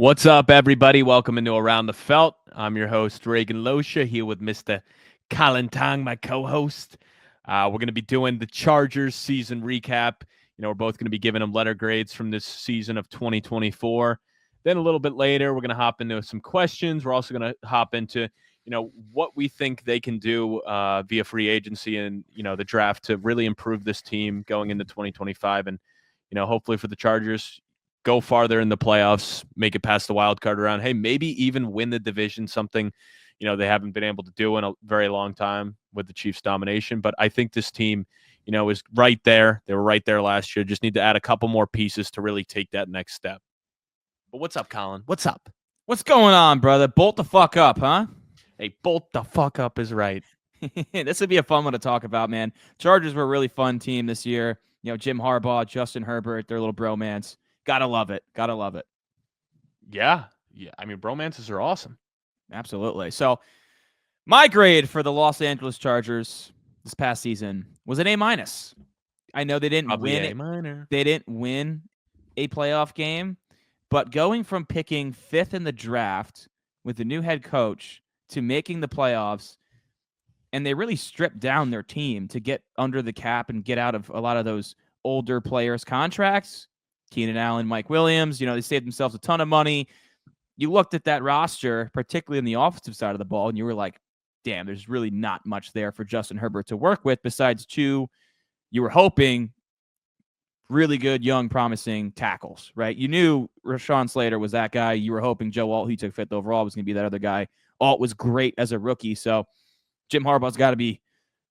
What's up, everybody? Welcome into Around the Felt. I'm your host, Reagan Losha, here with Mr. Colin Tong, my co-host. We're going to be doing the Chargers season recap. We're both going to be giving them letter grades from this season of 2024. Then a little bit later, we're going to hop into some questions. We're also going to hop into, what we think they can do via free agency and, the draft to really improve this team going into 2025. And, hopefully for the Chargers, go farther in the playoffs, make it past the wild card round. Hey, maybe even win the division, something, they haven't been able to do in a very long time with the Chiefs' domination. But I think this team, is right there. They were right there last year. Just need to add a couple more pieces to really take that next step. But what's up, Colin? What's up? What's going on, brother? Bolt the fuck up, huh? Hey, bolt the fuck up is right. This would be a fun one to talk about, man. Chargers were a really fun team this year. Jim Harbaugh, Justin Herbert, their little bromance. Gotta love it. Gotta love it. Yeah. I mean, bromances are awesome. Absolutely. So my grade for the Los Angeles Chargers this past season was an A-. I know they didn't Probably win A-. They didn't win a playoff game, but going from picking 5th in the draft with the new head coach to making the playoffs, and they really stripped down their team to get under the cap and get out of a lot of those older players' contracts. Keenan Allen, Mike Williams, they saved themselves a ton of money. You looked at that roster, particularly in the offensive side of the ball, and you were like, damn, there's really not much there for Justin Herbert to work with besides two, you were hoping, really good, young, promising tackles, right? You knew Rashawn Slater was that guy. You were hoping Joe Alt, who took 5th overall, was going to be that other guy. Alt was great as a rookie, so Jim Harbaugh's got to be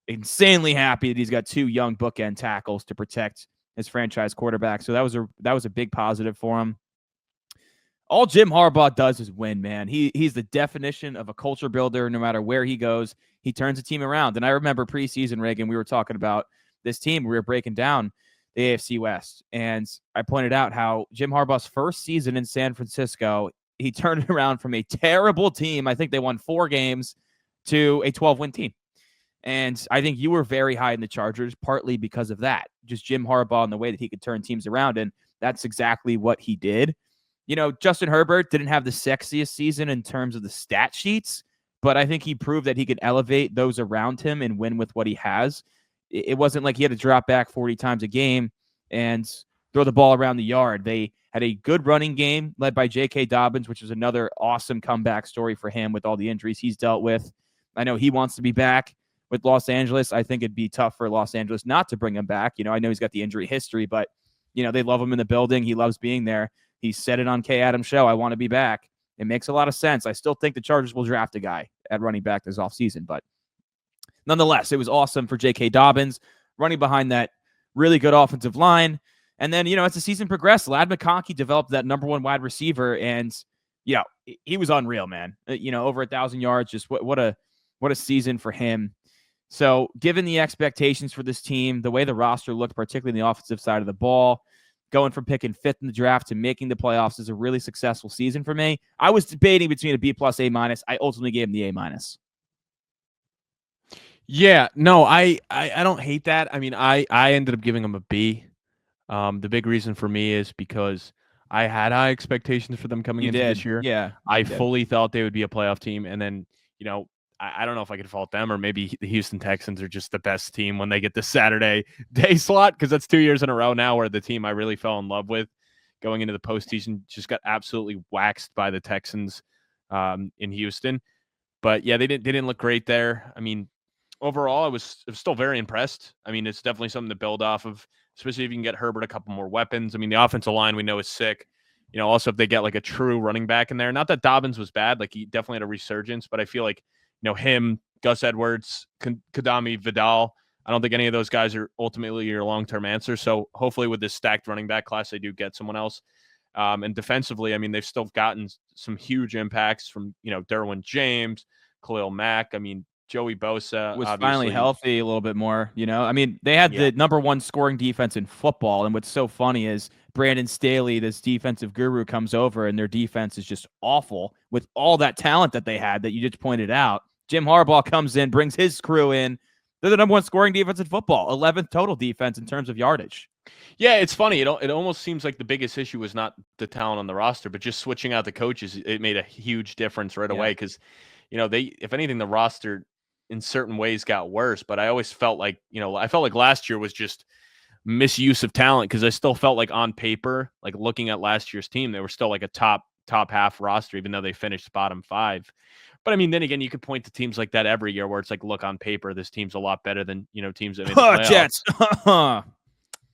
insanely happy that he's got 2 young bookend tackles to protect his franchise quarterback. So that was a big positive for him. All Jim Harbaugh does is win, man. He's the definition of a culture builder. No matter where he goes, he turns the team around. And I remember preseason, Reagan, we were talking about this team. We were breaking down the AFC West. And I pointed out how Jim Harbaugh's first season in San Francisco, he turned it around from a terrible team. I think they won 4 games to a 12-win team. And I think you were very high in the Chargers, partly because of that. Just Jim Harbaugh and the way that he could turn teams around. And that's exactly what he did. Justin Herbert didn't have the sexiest season in terms of the stat sheets, but I think he proved that he could elevate those around him and win with what he has. It wasn't like he had to drop back 40 times a game and throw the ball around the yard. They had a good running game led by J.K. Dobbins, which was another awesome comeback story for him with all the injuries he's dealt with. I know he wants to be back with Los Angeles. I think it'd be tough for Los Angeles not to bring him back. I know he's got the injury history, but, they love him in the building. He loves being there. He said it on Kay Adams' show, I want to be back. It makes a lot of sense. I still think the Chargers will draft a guy at running back this offseason, but nonetheless, it was awesome for J.K. Dobbins running behind that really good offensive line. And then, as the season progressed, Ladd McConkey developed that number 1 wide receiver, and, he was unreal, man. Over 1,000 yards, just what a season for him. So given the expectations for this team, the way the roster looked, particularly in the offensive side of the ball, going from picking 5th in the draft to making the playoffs is a really successful season for me. I was debating between a B+, A-. I ultimately gave him the A-. Yeah, no, I don't hate that. I mean, I ended up giving him a B. The big reason for me is because I had high expectations for them coming into this year. Yeah. I fully thought they would be a playoff team. And then, I don't know if I could fault them, or maybe the Houston Texans are just the best team when they get the Saturday day slot, because that's 2 years in a row now where the team I really fell in love with going into the postseason just got absolutely waxed by the Texans in Houston. But yeah, they didn't look great there. I mean, overall, I was still very impressed. I mean, it's definitely something to build off of, especially if you can get Herbert a couple more weapons. I mean, the offensive line we know is sick. Also if they get like a true running back in there. Not that Dobbins was bad, like he definitely had a resurgence, but I feel like him, Gus Edwards, Kadami Vidal, I don't think any of those guys are ultimately your long-term answer. So hopefully with this stacked running back class, they do get someone else. And defensively, I mean, they've still gotten some huge impacts from, Derwin James, Khalil Mack. I mean, Joey Bosa was finally healthy a little bit more. I mean, they had the number 1 scoring defense in football. And what's so funny is Brandon Staley, this defensive guru, comes over and their defense is just awful with all that talent that they had that you just pointed out. Jim Harbaugh comes in, brings his crew in, They're the number one scoring defense in football, 11th total defense in terms of yardage. Yeah, it's funny. It almost seems like the biggest issue was not the talent on the roster, but just switching out the coaches. It made a huge difference right away because, if anything, the roster in certain ways got worse. But I always felt like, I felt like last year was just misuse of talent because I still felt like on paper, like looking at last year's team, they were still like a top half roster, even though they finished bottom 5. But I mean, then again, you could point to teams like that every year where it's like, look, on paper, this team's a lot better than, teams that made the playoffs. Jets.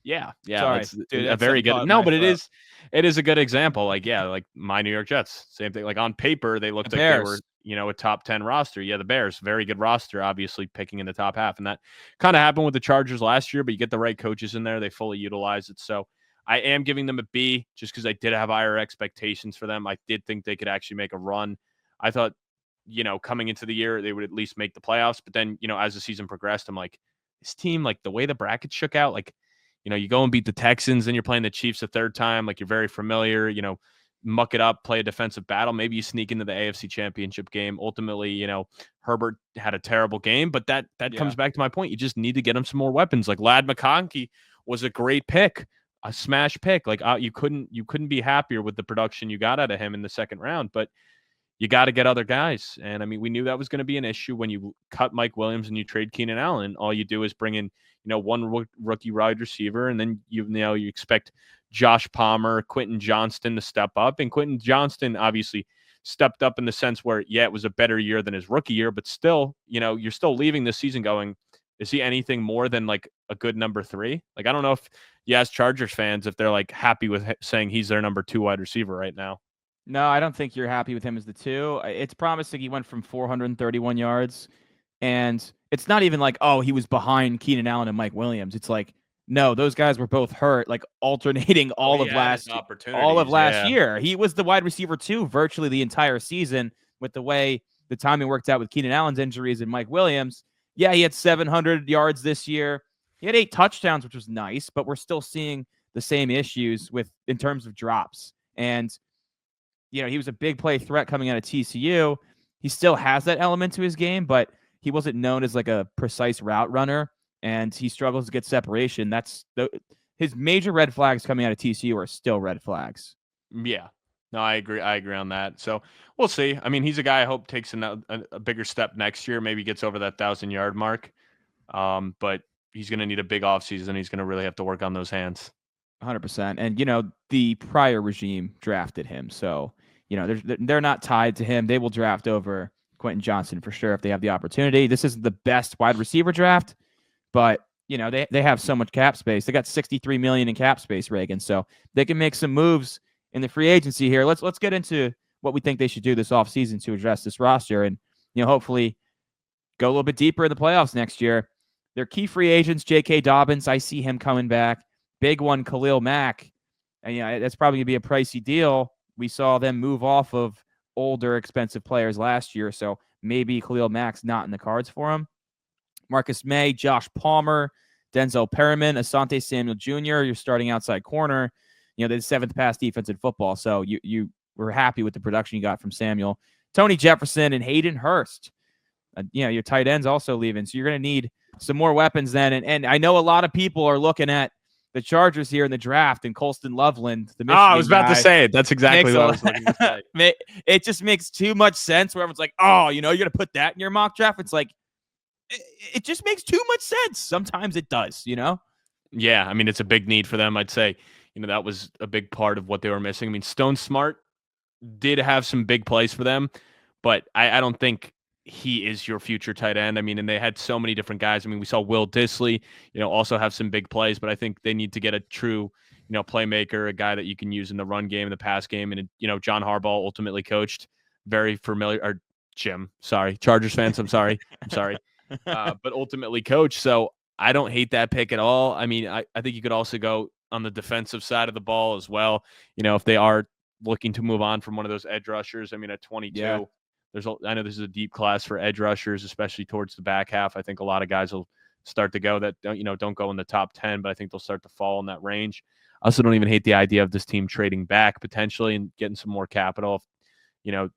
Yeah. Sorry, That's dude, a very good. No, but it is a good example. Like, like my New York Jets, same thing. Like on paper, they looked like they were, a top 10 roster. Yeah, the Bears, very good roster, obviously picking in the top half. And that kind of happened with the Chargers last year, but you get the right coaches in there, they fully utilize it. So I am giving them a B just because I did have higher expectations for them. I did think they could actually make a run. I thought, coming into the year, they would at least make the playoffs. But then, as the season progressed, I'm like, this team, like the way the bracket shook out, like, you go and beat the Texans, then you're playing the Chiefs a third time. Like you're very familiar, muck it up, play a defensive battle. Maybe you sneak into the AFC Championship game. Ultimately, Herbert had a terrible game, but that comes back to my point. You just need to get him some more weapons. Like Ladd McConkey was a great pick, a smash pick. Like you couldn't be happier with the production you got out of him in the second round, but you got to get other guys. And I mean, we knew that was going to be an issue when you cut Mike Williams and you trade Keenan Allen. All you do is bring in, one rookie wide receiver, and then you expect Josh Palmer, Quentin Johnston to step up. And Quentin Johnston obviously stepped up in the sense where, it was a better year than his rookie year, but still, you're still leaving this season going, is he anything more than like a good number 3? Like, I don't know if you ask Chargers fans if they're like happy with saying he's their number 2 wide receiver right now. No, I don't think you're happy with him as the 2. It's promising. He went from 431 yards, and it's not even like, oh, he was behind Keenan Allen and Mike Williams. It's like, no, those guys were both hurt, like alternating all of last year. He was the wide receiver 2 virtually the entire season with the way the timing worked out with Keenan Allen's injuries and Mike Williams. Yeah, he had 700 yards this year. He had 8 touchdowns, which was nice, but we're still seeing the same issues in terms of drops. And he was a big play threat coming out of TCU. He still has that element to his game, but he wasn't known as like a precise route runner, and he struggles to get separation. His major red flags coming out of TCU are still red flags. Yeah. No, I agree. I agree on that. So we'll see. I mean, he's a guy I hope takes a bigger step next year, maybe gets over that 1,000-yard mark. But he's going to need a big offseason. He's going to really have to work on those hands. 100%. And, the prior regime drafted him. So, they're not tied to him. They will draft over Quentin Johnston for sure if they have the opportunity. This isn't the best wide receiver draft, but, they have so much cap space. They got $63 million in cap space, Reagan. So they can make some moves in the free agency here. Let's get into what we think they should do this offseason to address this roster and, hopefully go a little bit deeper in the playoffs next year. Their key free agents, J.K. Dobbins, I see him coming back. Big one, Khalil Mack. And that's probably going to be a pricey deal. We saw them move off of older, expensive players last year, so maybe Khalil Mack's not in the cards for him. Marcus May, Josh Palmer, Denzel Perriman, Asante Samuel Jr., your starting outside corner. They're the 7th pass defense in football, so you were happy with the production you got from Samuel. Tony Jefferson and Hayden Hurst. Your tight end's also leaving, so you're going to need some more weapons then. And I know a lot of people are looking at the Chargers here in the draft and Colston Loveland, the Michigan I was about to say it. That's exactly what I was looking to say. It just makes too much sense where everyone's like, oh, you're going to put that in your mock draft. It's like, it just makes too much sense. Sometimes it does, Yeah, I mean, it's a big need for them. I'd say, that was a big part of what they were missing. I mean, Stone Smart did have some big plays for them, but I don't think he is your future tight end. I mean, and they had so many different guys. I mean, we saw Will Dissly, also have some big plays, but I think they need to get a true, playmaker, a guy that you can use in the run game and the pass game. And, John Harbaugh ultimately coached, very familiar, or Jim, sorry, Chargers fans. I'm sorry. But ultimately coached. So I don't hate that pick at all. I mean, I think you could also go on the defensive side of the ball as well. If they are looking to move on from one of those edge rushers, I mean, at 22, I know this is a deep class for edge rushers, especially towards the back half. I think a lot of guys will start to go that don't go in the top 10, but I think they'll start to fall in that range. I also don't even hate the idea of this team trading back potentially and getting some more capital.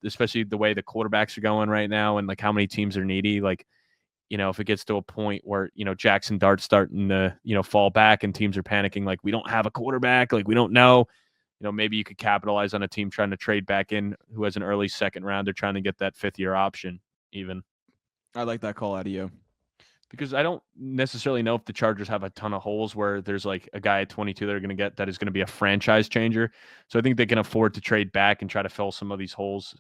Especially the way the quarterbacks are going right now and like how many teams are needy. Like if it gets to a point where, Jackson Dart's starting to, fall back and teams are panicking, like we don't have a quarterback, like we don't know, maybe you could capitalize on a team trying to trade back in who has an early second rounder trying to get that 5th-year option even. I like that call out of you. Because I don't necessarily know if the Chargers have a ton of holes where there's like a guy at 22 they're going to get that is going to be a franchise changer. So I think they can afford to trade back and try to fill some of these holes.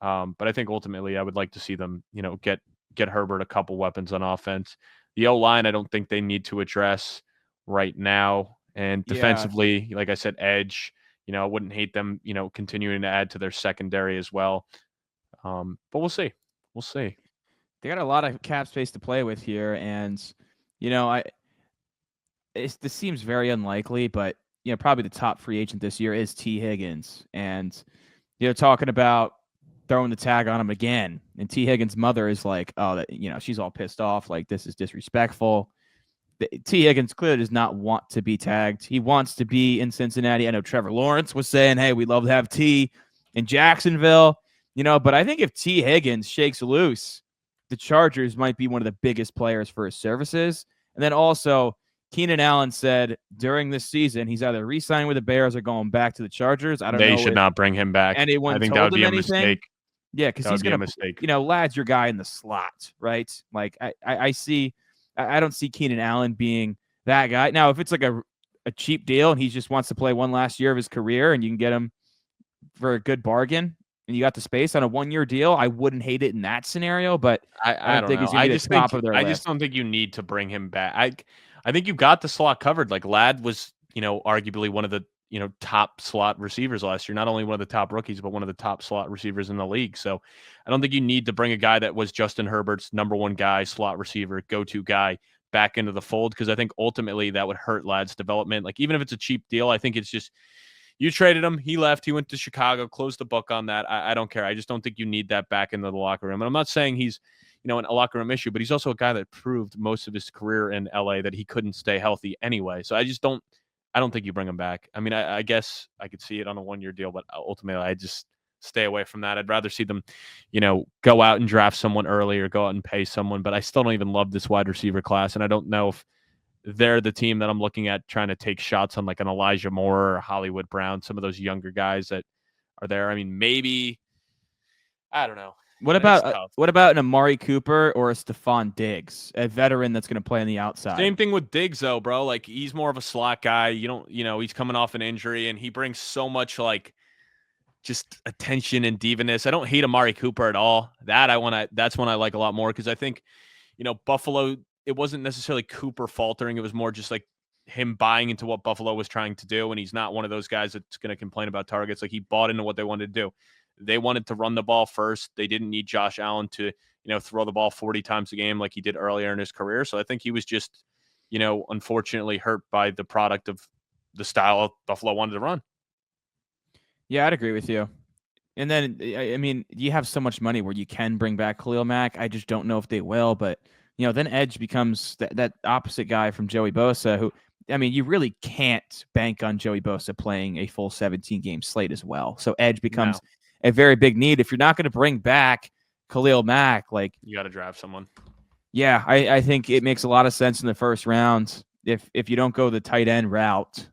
But I think ultimately I would like to see them, get Herbert a couple weapons on offense. The O-line, I don't think they need to address right now. And defensively, like I said, edge, I wouldn't hate them, continuing to add to their secondary as well. But we'll see. We'll see. They got a lot of cap space to play with here, and this seems very unlikely, but probably the top free agent this year is T. Higgins, and talking about throwing the tag on him again, and T. Higgins' mother is like, oh, that she's all pissed off, like this is disrespectful. T. Higgins clearly does not want to be tagged. He wants to be in Cincinnati. I know Trevor Lawrence was saying, hey, we'd love to have T in Jacksonville, but I think if T. Higgins shakes loose, the Chargers might be one of the biggest players for his services. And then also, Keenan Allen said during this season he's either re-signing with the Bears or going back to the Chargers. I don't know. They should not bring him back. Anyone I think told that would be him a anything? mistake. Yeah, because he's going to mistake. Ladd's your guy in the slot, right? Like I don't see Keenan Allen being that guy. Now, if it's like a cheap deal and he just wants to play one last year of his career and you can get him for a good bargain, and you got the space on a 1-year deal, I wouldn't hate it in that scenario, but I don't think he's going to be the top of their list. I just don't think you need to bring him back. I think you got the slot covered. Like Ladd was, arguably one of the, top slot receivers last year. Not only one of the top rookies, but one of the top slot receivers in the league. So I don't think you need to bring a guy that was Justin Herbert's number one guy, slot receiver, go-to guy back into the fold, because I think ultimately that would hurt Ladd's development. Like even if it's a cheap deal, I think it's just, you traded him. He left. He went to Chicago, closed the book on that. I don't care. I just don't think you need that back into the locker room. And I'm not saying he's, a locker room issue, but he's also a guy that proved most of his career in LA that he couldn't stay healthy anyway. So I don't think you bring him back. I mean, I guess I could see it on a 1-year deal, but ultimately I just stay away from that. I'd rather see them, go out and draft someone early or go out and pay someone, but I still don't even love this wide receiver class. And I don't know if they're the team that I'm looking at trying to take shots on, like an Elijah Moore or Hollywood Brown, some of those younger guys that are there. I mean, maybe, I don't know. What about an Amari Cooper or a Stephon Diggs, a veteran that's going to play on the outside? Same thing with Diggs, though, bro. Like he's more of a slot guy. He's coming off an injury and he brings so much like just attention and diviness. I don't hate Amari Cooper at all. That's one I like a lot more, because I think, Buffalo, it wasn't necessarily Cooper faltering. It was more just like him buying into what Buffalo was trying to do. And he's not one of those guys that's going to complain about targets. Like he bought into what they wanted to do. They wanted to run the ball first. They didn't need Josh Allen to, throw the ball 40 times a game like he did earlier in his career. So I think he was just, unfortunately hurt by the product of the style Buffalo wanted to run. Yeah, I'd agree with you. And then, I mean, you have so much money where you can bring back Khalil Mack. I just don't know if they will, but then edge becomes that opposite guy from Joey Bosa, who, I mean, you really can't bank on Joey Bosa playing a full 17-game slate as well. So edge becomes a very big need. If you're not going to bring back Khalil Mack, like, you got to draft someone. Yeah, I think it makes a lot of sense in the first round. If you don't go the tight end route,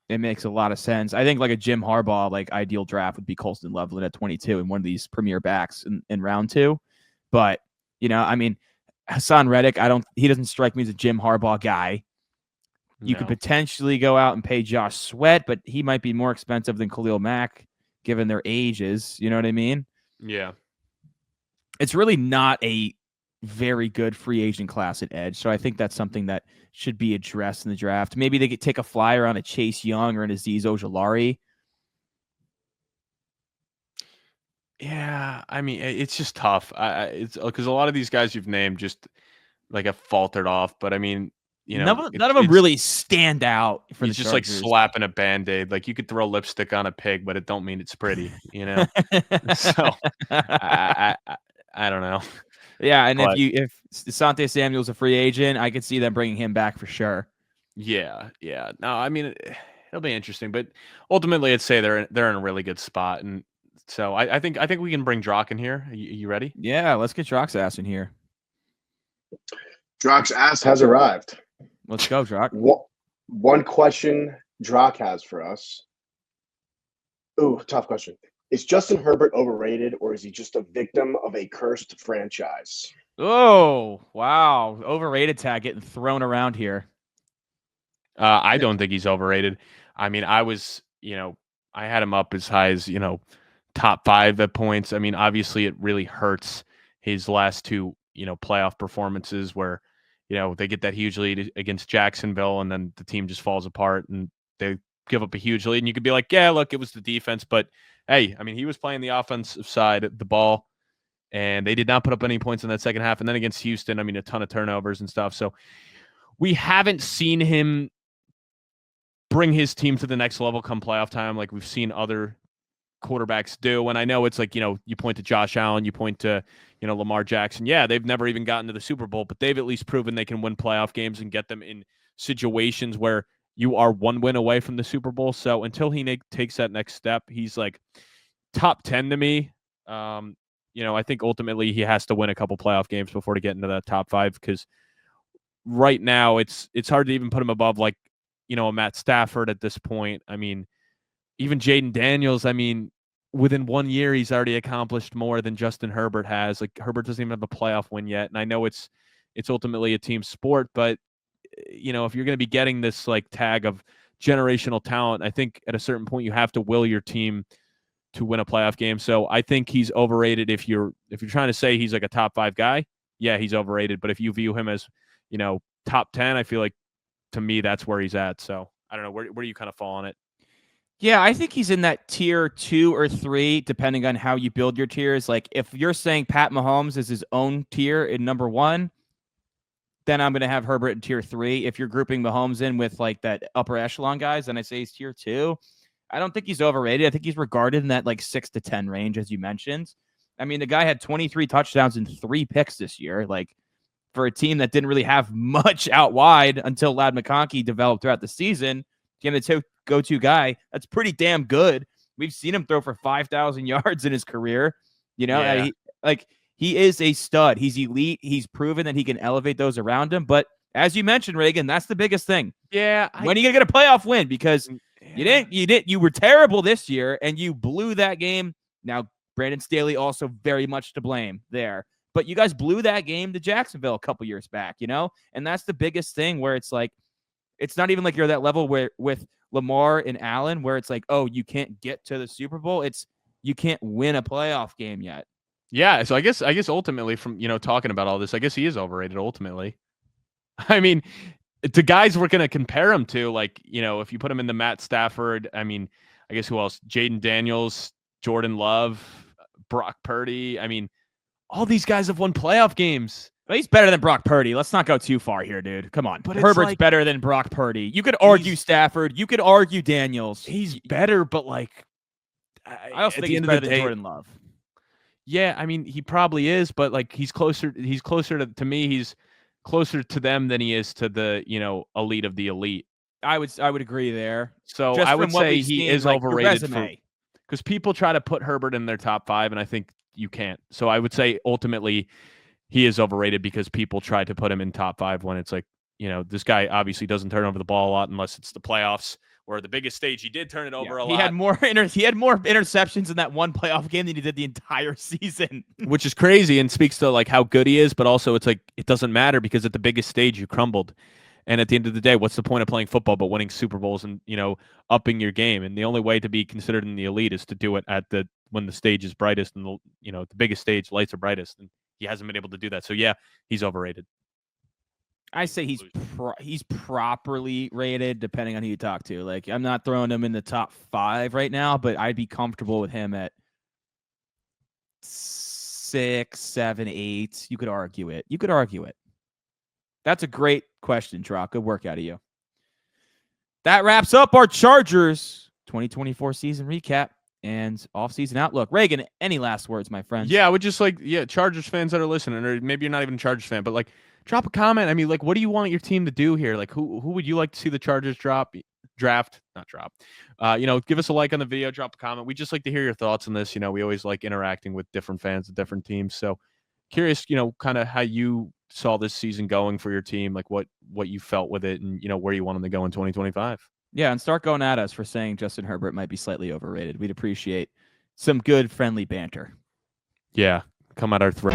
it makes a lot of sense. I think like a Jim Harbaugh, like ideal draft would be Colston Loveland at 22 and one of these premier backs in round 2. But, I mean, Hassan Reddick, he doesn't strike me as a Jim Harbaugh guy. You could potentially go out and pay Josh Sweat, but he might be more expensive than Khalil Mack given their ages. You know what I mean? Yeah. It's really not a very good free agent class at edge. So I think that's something that should be addressed in the draft. Maybe they could take a flyer on a Chase Young or an Azeez Ojulari. Yeah, I mean, it's just tough. It's because a lot of these guys you've named just like have faltered off. But I mean, none of them really stand out for the just Chargers. Like slapping a Band-Aid. Like you could throw lipstick on a pig, but it don't mean it's pretty. So I don't know. Yeah, and if Asante Samuel's a free agent, I could see them bringing him back for sure. Yeah. No, I mean, it'll be interesting, but ultimately, I'd say they're in a really good spot, and so I think we can bring Drock in here. Are you ready? Yeah, let's get Drock's ass in here. Drock's ass has arrived. Let's go, Drock. One question Drock has for us. Ooh, tough question. Is Justin Herbert overrated, or is he just a victim of a cursed franchise? Oh, wow. Overrated tag getting thrown around here. I don't think he's overrated. I mean, I had him up as high as, top 5 at points. I mean, obviously it really hurts his last 2, playoff performances where, they get that huge lead against Jacksonville and then the team just falls apart and they give up a huge lead. And you could be like, yeah, look, it was the defense. But hey, I mean, he was playing the offensive side of the ball and they did not put up any points in that second half. And then against Houston, I mean, a ton of turnovers and stuff. So we haven't seen him bring his team to the next level come playoff time like we've seen other quarterbacks do. And I know it's like, you point to Josh Allen, you point to, Lamar Jackson. Yeah, they've never even gotten to the Super Bowl, but they've at least proven they can win playoff games and get them in situations where you are 1 win away from the Super Bowl. So until he takes that next step, he's like top 10 to me. I think ultimately he has to win a couple playoff games before to get into that top 5 because right now it's hard to even put him above like, a Matt Stafford at this point. I mean, even Jaden Daniels, I mean, within 1 year, he's already accomplished more than Justin Herbert has. Like Herbert doesn't even have a playoff win yet. And I know it's ultimately a team sport, but if you're going to be getting this like tag of generational talent, I think at a certain point you have to will your team to win a playoff game. So I think he's overrated. If you're trying to say he's like a top 5 guy, yeah, he's overrated. But if you view him as, top 10, I feel like to me, that's where he's at. So I don't know. Where do you kind of fall on it? Yeah, I think he's in that tier 2 or 3, depending on how you build your tiers. Like if you're saying Pat Mahomes is his own tier in number 1, then I'm going to have Herbert in tier 3. If you're grouping Mahomes in with like that upper echelon guys, then I say he's tier 2. I don't think he's overrated. I think he's regarded in that like 6 to 10 range, as you mentioned. I mean, the guy had 23 touchdowns and 3 picks this year. Like for a team that didn't really have much out wide until Ladd McConkey developed throughout the season, became the go-to guy. That's pretty damn good. We've seen him throw for 5,000 yards in his career. Yeah. He is a stud. He's elite. He's proven that he can elevate those around him. But as you mentioned, Reagan, that's the biggest thing. Yeah. When are you gonna get a playoff win? Because you were terrible this year and you blew that game. Now, Brandon Staley also very much to blame there. But you guys blew that game to Jacksonville a couple years back, and that's the biggest thing where it's like, it's not even like you're that level where with Lamar and Allen, where it's like, oh, you can't get to the Super Bowl. It's you can't win a playoff game yet. Yeah. So I guess ultimately from, talking about all this, I guess he is overrated ultimately. I mean, the guys we're going to compare him to, like, if you put him in the Matt Stafford, I mean, I guess who else? Jaden Daniels, Jordan Love, Brock Purdy. I mean, all these guys have won playoff games. But he's better than Brock Purdy. Let's not go too far here, dude. Come on. But Herbert's better than Brock Purdy. You could argue Stafford. You could argue Daniels. He's better, but like, I also think he's better than Jordan Love. Yeah, I mean, he probably is, but like he's closer to me, he's closer to them than he is to the, elite of the elite. I would agree there. So just I would say he is overrated because people try to put Herbert in their top 5, and I think you can't. So I would say ultimately he is overrated because people try to put him in top 5 when it's like, this guy obviously doesn't turn over the ball a lot unless it's the playoffs or the biggest stage. He did turn it over a lot. He had more interceptions in that one playoff game than he did the entire season, which is crazy and speaks to like how good he is. But also it's like, it doesn't matter because at the biggest stage you crumbled. And at the end of the day, what's the point of playing football but winning Super Bowls and, upping your game? And the only way to be considered in the elite is to do it at when the stage is brightest and the biggest stage, lights are brightest. And he hasn't been able to do that. So yeah, he's overrated. I say he's properly rated depending on who you talk to. Like, I'm not throwing him in the top 5 right now, but I'd be comfortable with him at 6, 7, 8. You could argue it. That's a great question, Trock. Good work out of you. That wraps up our Chargers 2024 season recap and off-season outlook. Reagan, any last words, my friend? Yeah, I would just Chargers fans that are listening, or maybe you're not even a Chargers fan, but like, drop a comment. I mean, like, what do you want your team to do here? Like, who would you like to see the Chargers draft? Give us a like on the video, drop a comment. We just like to hear your thoughts on this. We always like interacting with different fans of different teams. So curious, kind of how you saw this season going for your team, like what you felt with it, and where you want them to go in 2025. Yeah, and start going at us for saying Justin Herbert might be slightly overrated. We'd appreciate some good friendly banter. Yeah, come at our throat.